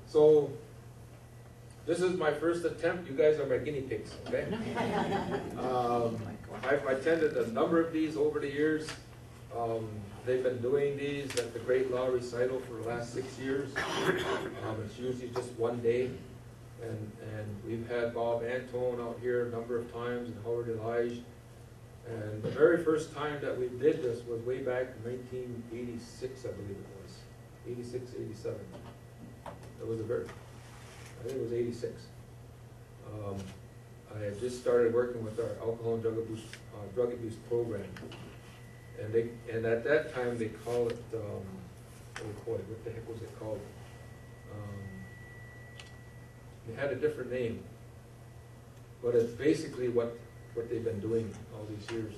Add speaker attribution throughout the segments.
Speaker 1: So this is my first attempt. You guys are my guinea pigs, okay? I've attended a number of these over the years. They've been doing these at the Great Law Recital for the last 6 years. It's usually just one day. And we've had Bob Antone out here a number of times and Howard Elijah. And the very first time that we did this was way back in 1986, I believe it was. 86, 87. It was I think it was 86. I had just started working with our alcohol and drug abuse program. And at that time they called it, what the heck was it called? They had a different name. But it's basically what they've been doing all these years.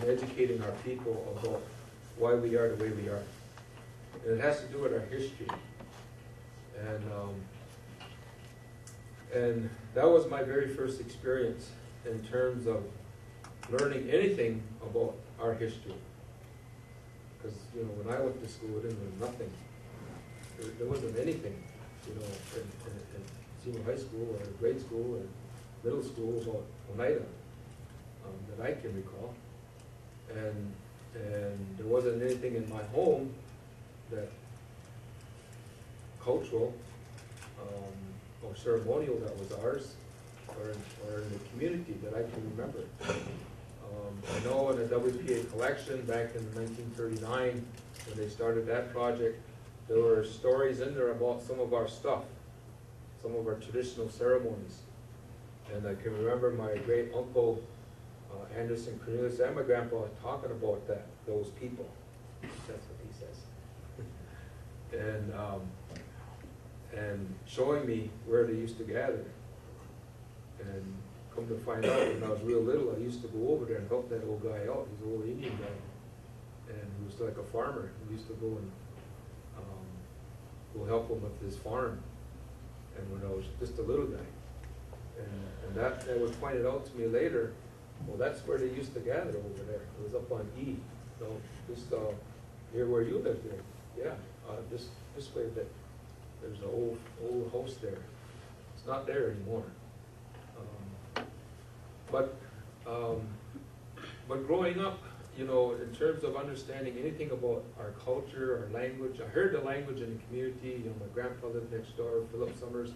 Speaker 1: In educating our people about why we are the way we are. And it has to do with our history. And that was my very first experience in terms of learning anything about our history. Because, you know, when I went to school, there was nothing. There wasn't anything, you know, in senior high school or grade school or middle school about Oneida that I can recall. And there wasn't anything in my home that cultural or ceremonial that was ours, or in the community that I can remember. I know in the WPA collection back in 1939, when they started that project, there were stories in there about some of our stuff, some of our traditional ceremonies. And I can remember my great uncle, Anderson Cornelius, and my grandpa talking about those people. That's what he says. And showing me where they used to gather. And come to find out, when I was real little, I used to go over there and help that old guy out. He's an old Indian guy. And he was like a farmer. We used to go and go help him with his farm. And when I was just a little guy. And that was pointed out to me later. Well, that's where they used to gather over there. It was up on E. So just near where you lived there. Yeah, this way a bit. There's an old house there. It's not there anymore. But growing up, you know, in terms of understanding anything about our culture, our language, I heard the language in the community. You know, my grandpa lived next door, Philip Summers,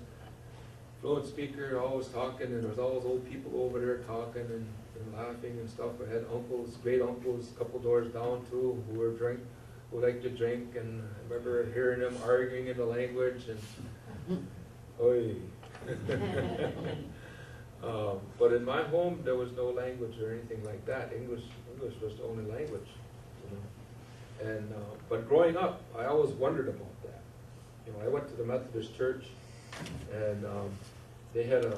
Speaker 1: fluent speaker, always talking, and there was all those old people over there talking and laughing and stuff. I had uncles, great uncles, a couple doors down too, who liked to drink, and I remember hearing them arguing in the language, and oi. But in my home, there was no language or anything like that. English was the only language, you know. And but growing up, I always wondered about that. You know, I went to the Methodist church, and they had a I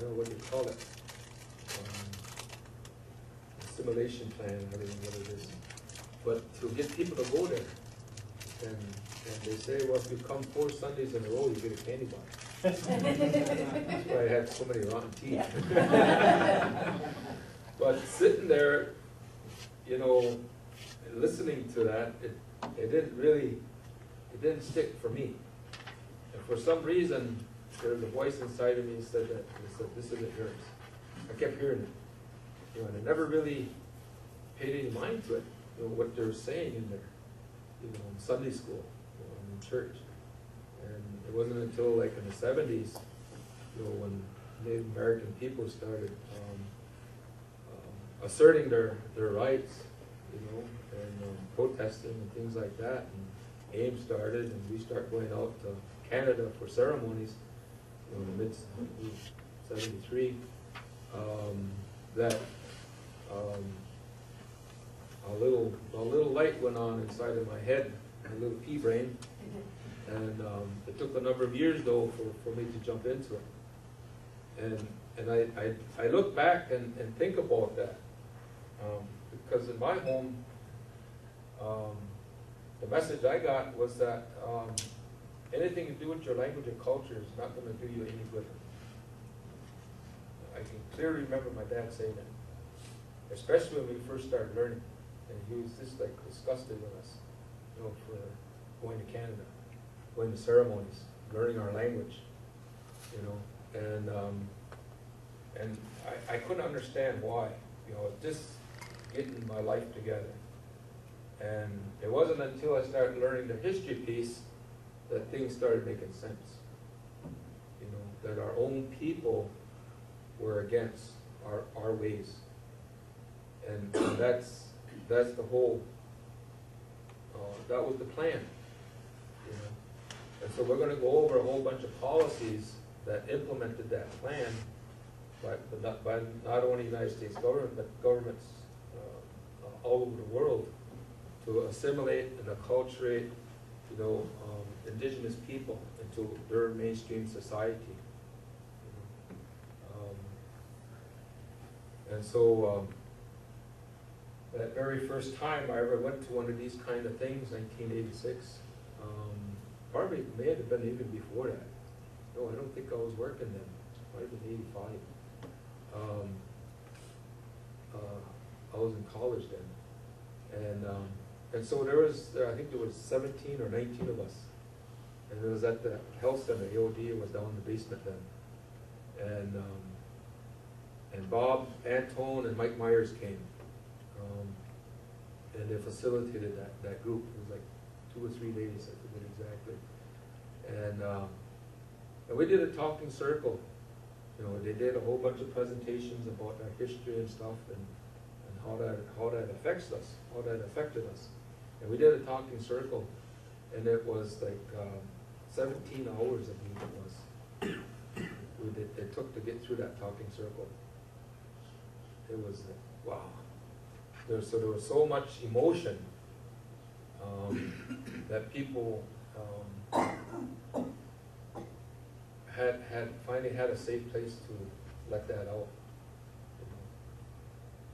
Speaker 1: don't know what you call it. Assimilation plan, I don't know what it is. But to get people to go there, and they say, well, if you come 4 Sundays in a row, you get a candy bar. That's why I had so many rotten teeth. But sitting there, you know, listening to that, it didn't stick for me. And for some reason, there was a voice inside of me that said, this isn't yours. I kept hearing it. You know, and I never really paid any mind to it, you know, what they were saying in there, you know, in Sunday school, you know, in church. And it wasn't until like in the 70s, you know, when Native American people started asserting their rights, you know, and protesting and things like that. And AIM started, and we started going out to Canada for ceremonies, you know, in the mid-73. That a little light went on inside of my head, a little pea brain, and it took a number of years though for me to jump into it. And I look back and think about that, because in my home, the message I got was that anything to do with your language and culture is not going to do you any good. I can clearly remember my dad saying that, especially when we first started learning. and he was just like disgusted with us, you know, for going to Canada, going to ceremonies, learning our language, you know, and I couldn't understand why, you know, just getting my life together. And it wasn't until I started learning the history piece that things started making sense. You know, that our own people were against our ways. And that's the whole, that was the plan, you know. And so we're going to go over a whole bunch of policies that implemented that plan, by not only the United States government, but governments all over the world, to assimilate and acculturate, you know, indigenous people into their mainstream society. And so that very first time I ever went to one of these kind of things, 1986, probably may have been even before that. No, I don't think I was working then. Might have been 85. I was in college then, and so there was, I think there was 17 or 19 of us, and it was at the health center. AOD was down in the basement then, and Bob Antone and Mike Myers came, and they facilitated that group. It was like 2 or 3 days, I forget exactly, and we did a talking circle. You know, they did a whole bunch of presentations about our history and stuff, and how that affects us, how that affected us. And we did a talking circle, and it was like 17 hours, I believe it was. It took to get through that talking circle. It was like, wow. There was so much emotion that people had finally had a safe place to let that out.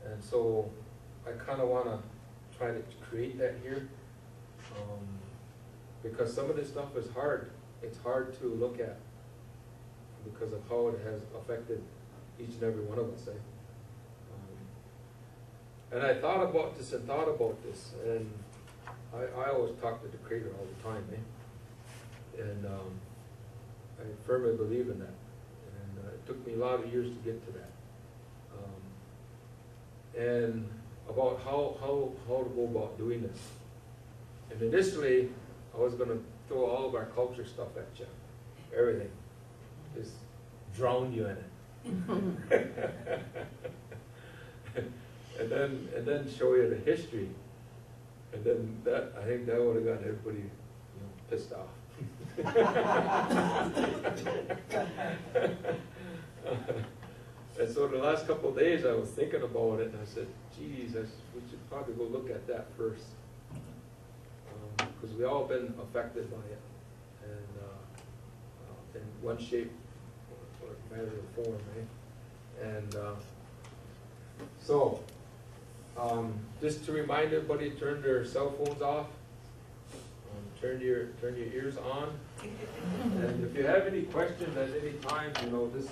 Speaker 1: And so I kind of want to try to create that here, because some of this stuff is hard. It's hard to look at because of how it has affected each and every one of us. And I thought about this, and I always talk to the Creator all the time, and I firmly believe in that. And it took me a lot of years to get to that. And about how to go about doing this. And initially, I was going to throw all of our culture stuff at you, everything, just drown you in it, and then show you the history, and then I think that would have got everybody, you know, pissed off. And so the last couple of days I was thinking about it, and I said, geez, we should probably go look at that first. Because we all been affected by it, and in one shape or matter of form, right? And so, just to remind everybody, turn their cell phones off, turn your ears on, and if you have any questions at any time, you know, just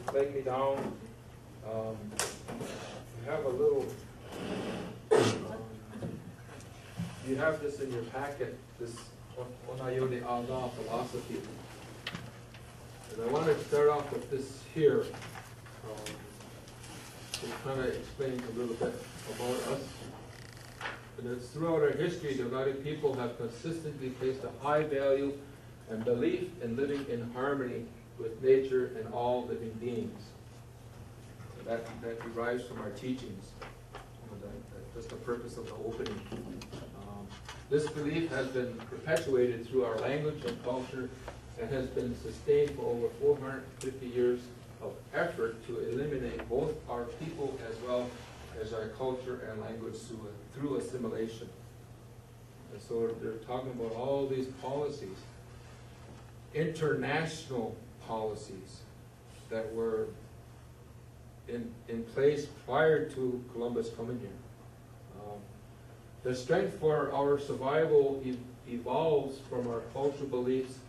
Speaker 1: flag me down. You have a little, you have this in your packet, this Oneida philosophy. And I want to start off with this here, to kind of explain a little bit about us. And it's throughout our history, the United people have consistently placed a high value and belief in living in harmony with nature and all living beings. So that derives from our teachings. That's the purpose of the opening. This belief has been perpetuated through our language and culture and has been sustained for over 450 years of effort to eliminate both our people as well as our culture and language through assimilation. And so they're talking about all these policies, international policies that were in place prior to Columbus coming here. The strength for our survival evolves from our cultural beliefs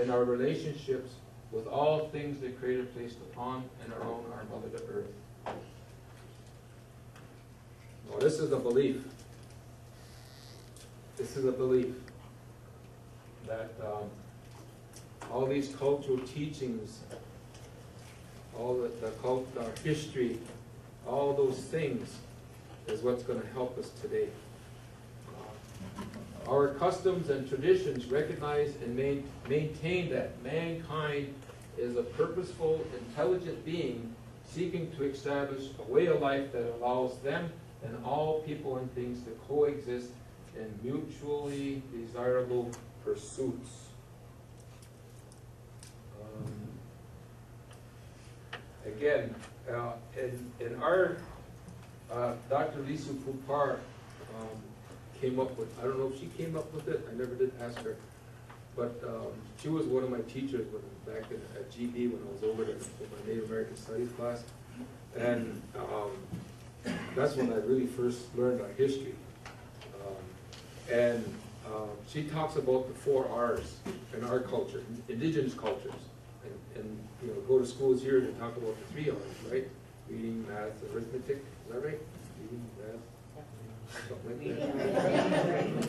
Speaker 1: and our relationships with all things the Creator placed upon and around our Mother Earth. Well, this is a belief. This is a belief that all these cultural teachings, all the cult, our history, all those things is what's going to help us today. Our customs and traditions recognize and maintain that mankind is a purposeful, intelligent being seeking to establish a way of life that allows them and all people and things to coexist in mutually desirable pursuits. Again, in our Dr. Lisa Pupar came up with, I don't know if she came up with it, I never did ask her, but she was one of my teachers back at GB when I was over there in my Native American Studies class, and that's when I really first learned our history. She talks about the 4 R's in our culture, indigenous cultures, and you know, go to schools here and talk about the 3 R's, right? Reading, math, arithmetic, is that right? Reading, math, something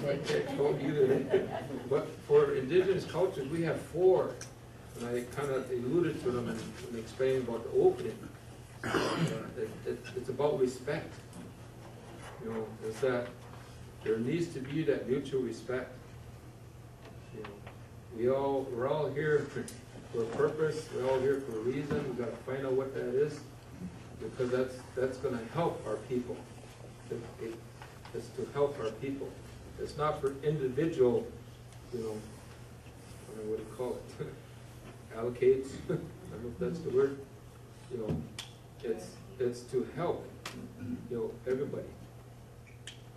Speaker 1: like that. Don't either. But for indigenous cultures, we have 4, and I kind of alluded to them and explained about the opening. It's about respect. You know, it's that there needs to be that mutual respect. You know, we're all here for a purpose. We're all here for a reason. We've got to find out what that is, because that's going to help our people. It's to help our people. It's not for individual, you know, I don't know what do you call it, allocates. I don't know if that's the word. You know, it's to help, you know, everybody.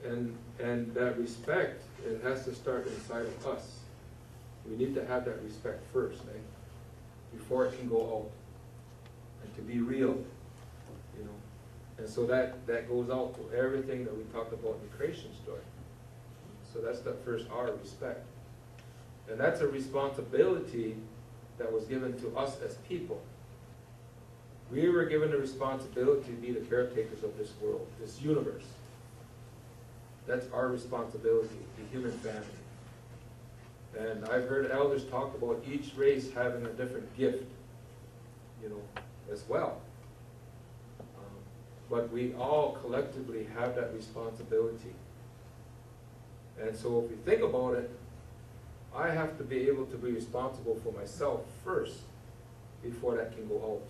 Speaker 1: And that respect, it has to start inside of us. We need to have that respect first, eh? Before it can go out. And to be real, you know. And so that goes out to everything that we talked about in the creation story. So that's the first R, respect. And that's a responsibility that was given to us as people. We were given the responsibility to be the caretakers of this world, this universe. That's our responsibility, the human family. And I've heard elders talk about each race having a different gift, you know, as well. But we all collectively have that responsibility. And so if we think about it, I have to be able to be responsible for myself first before that can go out.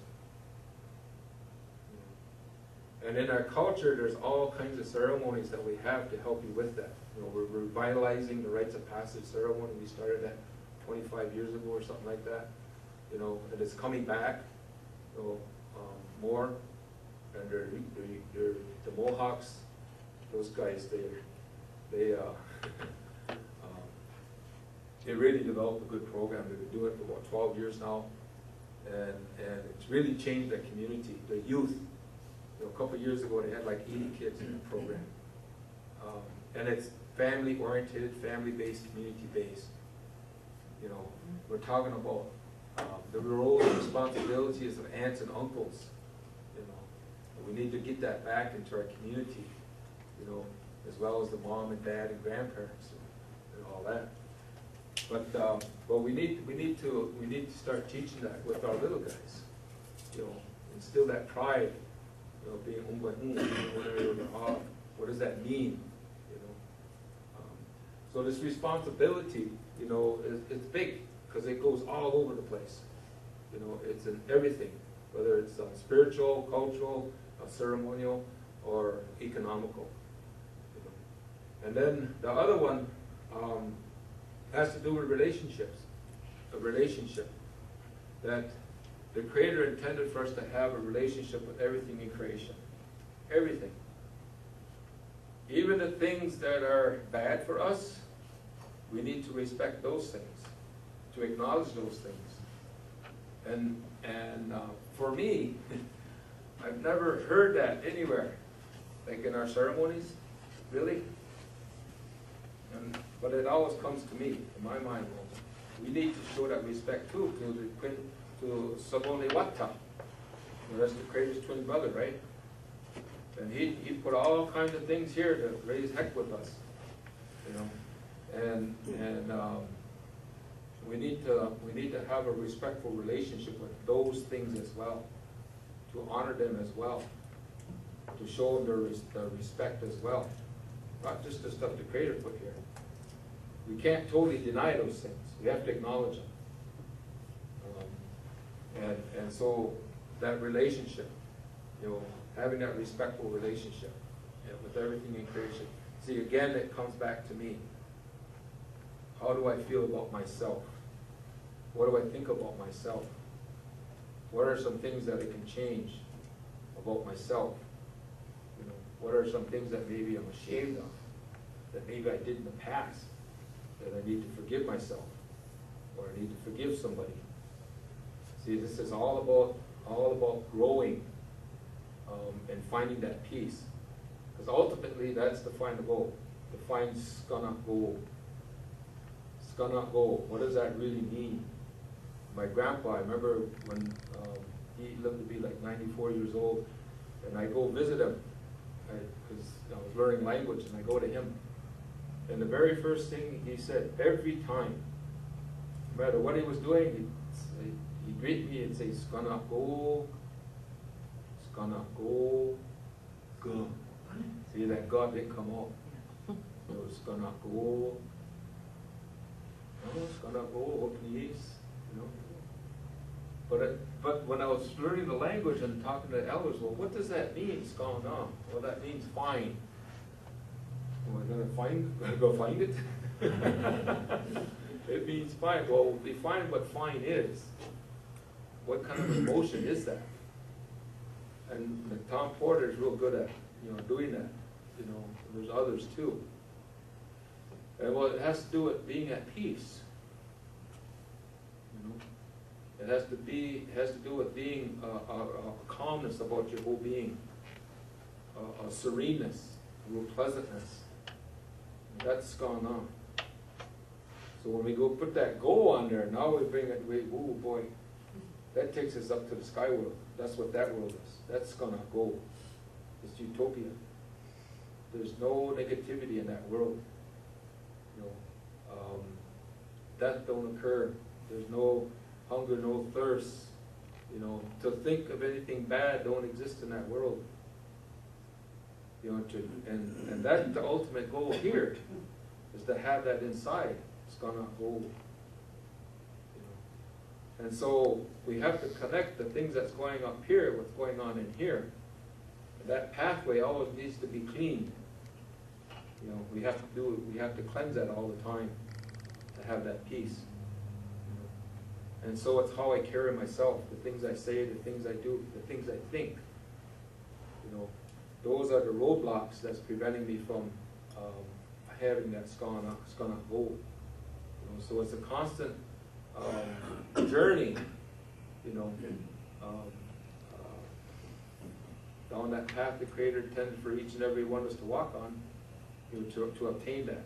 Speaker 1: And in our culture, there's all kinds of ceremonies that we have to help you with that. You know, we're revitalizing the rites of passage ceremony. We started that 25 years ago or something like that. You know, and it's coming back, you know, more. And the Mohawks, those guys, they really developed a good program. They've been doing it for about 12 years now, and it's really changed the community, the youth. You know, a couple of years ago, they had like 80 kids in the program. And it's family-oriented, family-based, community-based. You know, we're talking about the role and responsibilities of aunts and uncles. You know, and we need to get that back into our community. You know, as well as the mom and dad and grandparents and all that. But we need to start teaching that with our little guys. You know, instill that pride. You know, being what does that mean? You know, so this responsibility, you know, it's big because it goes all over the place. You know, it's in everything, whether it's spiritual, cultural, ceremonial, or economical. You know. And then the other one has to do with relationships. A relationship that the Creator intended for us to have a relationship with everything in creation. Everything. Even the things that are bad for us, we need to respect those things, to acknowledge those things. And for me, I've never heard that anywhere, like in our ceremonies, really. But it always comes to me, in my mind. We need to show that respect too to Sabone Wata. That's the Creator's twin brother, right? And he put all kinds of things here to raise heck with us, you know. And we need to have a respectful relationship with those things as well, to honor them as well, to show them their respect as well, not just the stuff the Creator put here. We can't totally deny those things. We have to acknowledge them. And so that relationship, you know, having that respectful relationship, you know, with everything in creation. See, again, it comes back to me. How do I feel about myself? What do I think about myself? What are some things that I can change about myself? You know, what are some things that maybe I'm ashamed of, that maybe I did in the past, that I need to forgive myself, or I need to forgive somebody? See, this is all about growing and finding that peace. Because ultimately, that's the final goal. To find skana go. Skana go. What does that really mean? My grandpa, I remember when he lived to be like 94 years old, and I go visit him, because I was learning language, and I go to him. And the very first thing he said, every time, no matter what he was doing, he'd greet me and say, skana go, skana go, go. See, that God didn't come out. It was skana go. No, skana go, please. You know. But when I was learning the language and talking to the elders, well, what does that mean, skana? Well, that means fine. Am I gonna go find it? It means fine. Well, define what fine is. What kind of emotion is that? And Tom Porter is real good at, you know, doing that. You know, there's others too. And well, it has to do with being at peace. You know, it has to do with being a calmness about your whole being, a sereneness, a real pleasantness. That's gone on. So when we go put that go on there, now we bring it. Oh boy, that takes us up to the sky world. That's what that world is. That's gonna go. It's utopia. There's no negativity in that world. You know, death don't occur. There's no hunger, no thirst. You know, to think of anything bad don't exist in that world. You know, and that's the ultimate goal here, is to have that inside. It's gonna go. And so we have to connect the things that's going up here, what's going on in here. And that pathway always needs to be cleaned. You know, we have to cleanse that all the time to have that peace. You know? And so it's how I carry myself, the things I say, the things I do, the things I think. You know, those are the roadblocks that's preventing me from having that skana go. You know, so it's a constant journey, you know, down that path the Creator intended for each and every one of us to walk on, you know, to obtain that.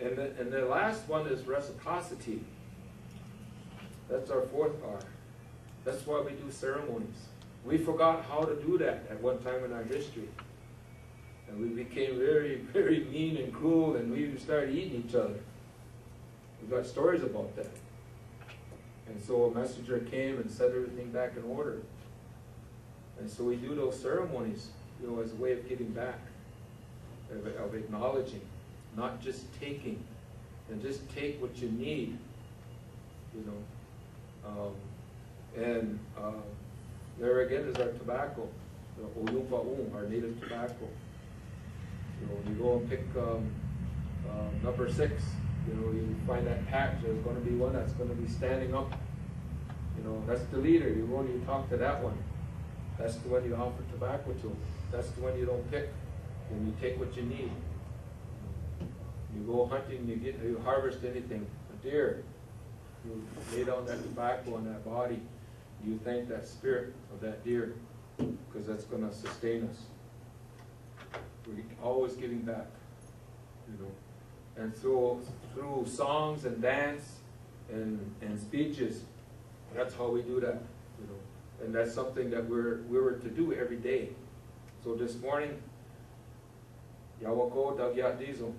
Speaker 1: And the last one is reciprocity. That's our fourth R. That's why we do ceremonies. We forgot how to do that at one time in our history. And we became very, very mean and cruel, and we even started eating each other. We've got stories about that. And so a messenger came and set everything back in order. And so we do those ceremonies, you know, as a way of giving back, of acknowledging, not just taking. And just take what you need, you know. There again is our tobacco, the Oyumpa'um, our native tobacco. You know, when you go and pick number 6, you know, you find that patch. There's going to be one that's going to be standing up. You know, that's the leader. You go and you talk to that one. That's the one you offer tobacco to. That's the one you don't pick. And you take what you need. You go hunting, you harvest anything, a deer. You lay down that tobacco on that body. You thank that spirit of that deer, because that's going to sustain us. We're always giving back, you know. And so through songs and dance and speeches, that's how we do that, you know. And that's something that we were to do every day. So this morning, Yawako Dagyat Diesel.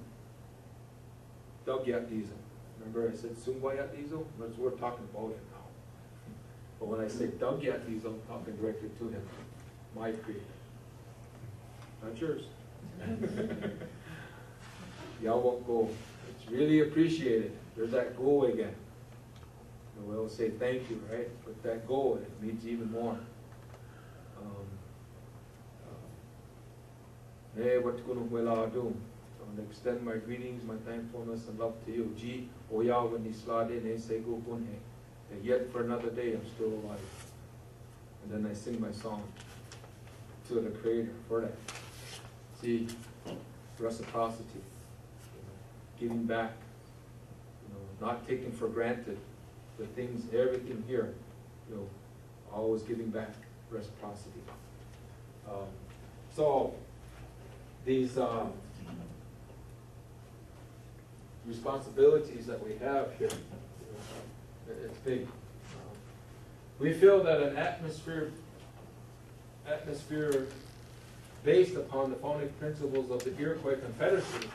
Speaker 1: Dagyat Diesel. Remember I said Sungwayat Diesel? We're talking about him now. But when I say Dagyat Diesel, I'm talking directly to him. My creator. Not yours. Yawako. It's really appreciated. There's that go again. And we'll say thank you, right? But that go, it means even more. I extend my greetings, my thankfulness, and love to you. Ji, Oyawa Nislade Ne Segu Kunhe. And yet for another day I'm still alive. And then I sing my song to the Creator for that. See, reciprocity, giving back, not taking for granted the things, everything here, always giving back, reciprocity. So these responsibilities that we have here, it's big. We feel that an atmosphere based upon the founding principles of the Iroquois Confederacy,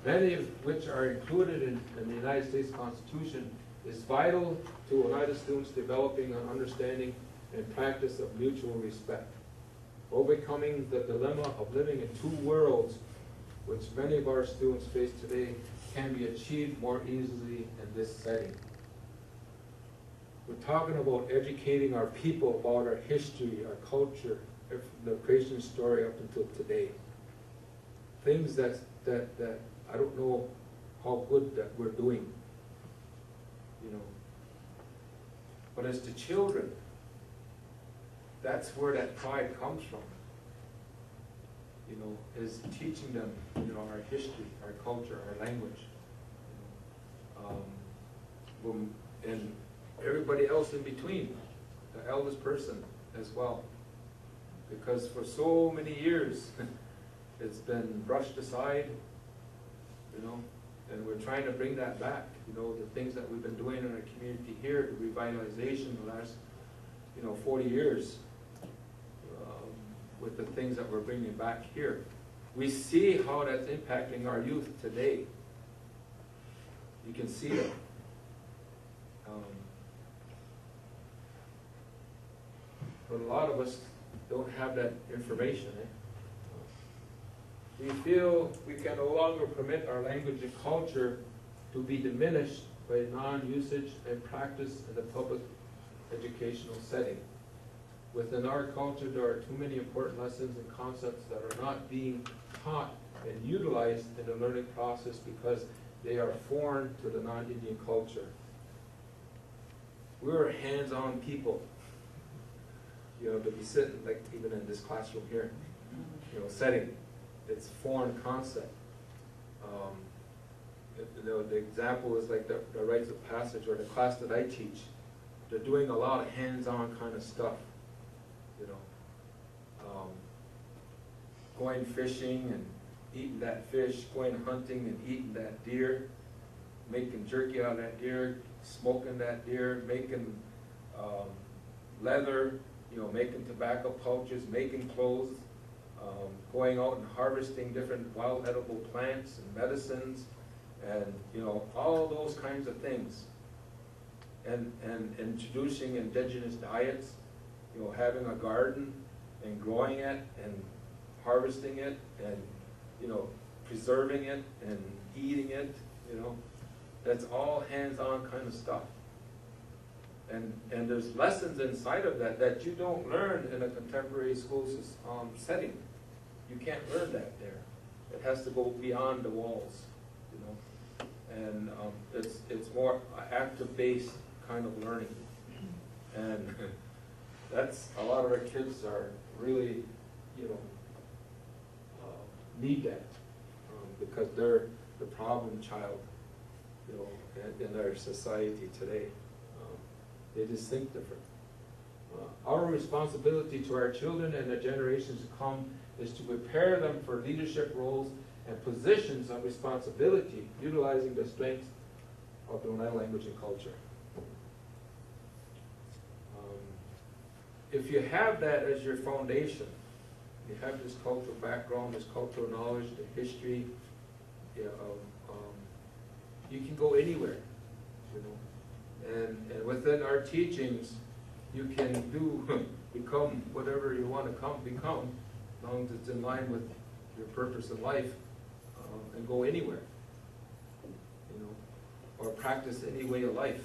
Speaker 1: many of which are included in the United States Constitution, is vital to Oneida students developing an understanding and practice of mutual respect. Overcoming the dilemma of living in two worlds, which many of our students face today, can be achieved more easily in this setting. We're talking about educating our people about our history, our culture, the creation story up until today. Things that I don't know how good that we're doing, But as the children, that's where that pride comes from. Is teaching them, our history, our culture, our language, and everybody else in between, the eldest person as well. Because for so many years, it's been brushed aside, and we're trying to bring that back, the things that we've been doing in our community here, the revitalization the last, 40 years, with the things that we're bringing back here. We see how that's impacting our youth today. You can see it. But a lot of us don't have that information. We feel we can no longer permit our language and culture to be diminished by non-usage and practice in the public educational setting. Within our culture, there are too many important lessons and concepts that are not being taught and utilized in the learning process because they are foreign to the non-Indian culture. We're hands-on people. To be sitting, like even in this classroom here, setting, it's foreign concept. The example is like the rites of passage or the class that I teach. They're doing a lot of hands-on kind of stuff. Going fishing and eating that fish, going hunting and eating that deer, making jerky out of that deer, smoking that deer, making leather, making tobacco pouches, making clothes, going out and harvesting different wild edible plants and medicines, and all those kinds of things, and introducing indigenous diets, having a garden and growing it and harvesting it and preserving it and eating it, that's all hands-on kind of stuff. And there's lessons inside of that you don't learn in a contemporary school setting. You can't learn that there. It has to go beyond the walls, and it's more active-based kind of learning, and that's a lot of our kids are really, need that because they're the problem child, in our society today. They just think different. Our responsibility to our children and the generations to come is to prepare them for leadership roles and positions of responsibility, utilizing the strengths of the Oneida language and culture. If you have that as your foundation, you have this cultural background, this cultural knowledge, the history, yeah, you can go anywhere, you know. And within our teachings, you can become whatever you want to become, as long as it's in line with your purpose in life, and go anywhere, you know, or practice any way of life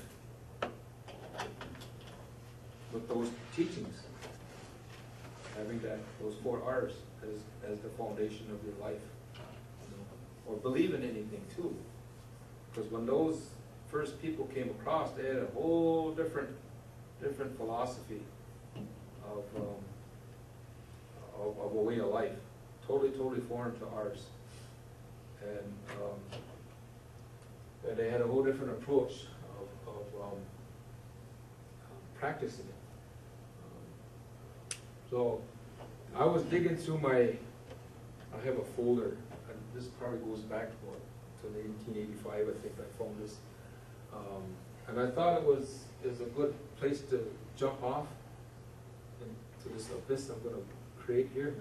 Speaker 1: with those teachings, having those 4 R's as the foundation of your life, you know, or believe in anything too. Because when those first people came across, they had a whole different philosophy of a way of life, totally foreign to ours, and they had a whole different approach of practicing it. So I was digging through I have a folder, and this probably goes back to 1885, I think I found this. And I thought it was a good place to jump off into this abyss I'm going to create here.